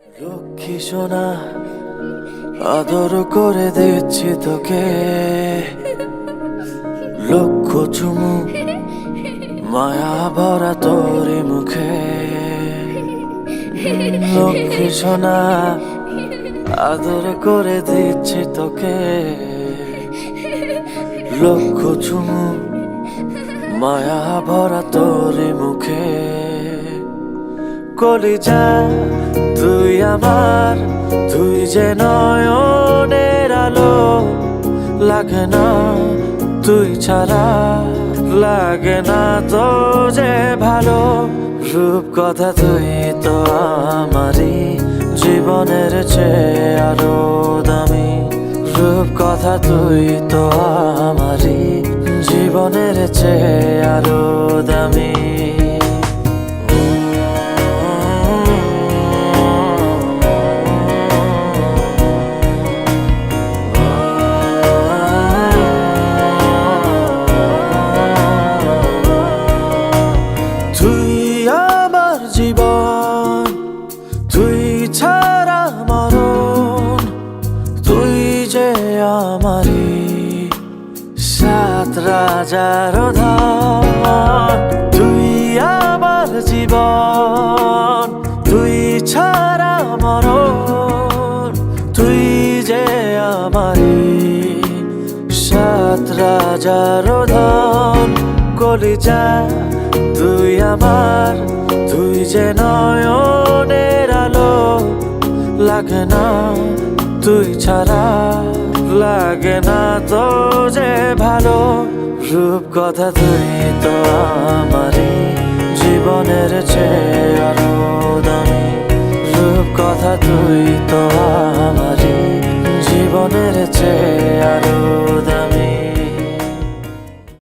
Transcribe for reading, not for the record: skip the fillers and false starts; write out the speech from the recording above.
লক্ষ্মী সোনা আদর করে দিচ্ছি তোকে, লক্ষ চুমু মায়া ভরা তোর মুখে। লক্ষ্মী সোনা আদর করে দিচ্ছি তোকে, লক্ষ চুমু মায়া ভরা তোর মুখে। কলিজা তুই আমার, তুই যে নয়নের আলো, লাগে না তুই ছাড়া, লাগে না তো যে ভালো। রূপ কথা তুই তো আমারই জীবনের চেয়ে আরো দামি, রূপ কথা তুই তো আমারই জীবনের চেয়ে আরো দামি। জীবন তুই ছাড়া মরণ, তুই যে আমারি সাত রাজার ধন। তুই আমার জীবন, তুই ছাড়া মরণ, তুই যে আমারি সাত রাজার ধন। কলিজা তুই আমার, তুই যে নয়নের আলো, লাগে না তুই ছাড়া, লাগে না তো যে ভালো। রূপ কথা তুই তো আমারই জীবনের চেয়ে আরো দামি, রূপ কথা তুই তো আমারই জীবনের চেয়ে আরো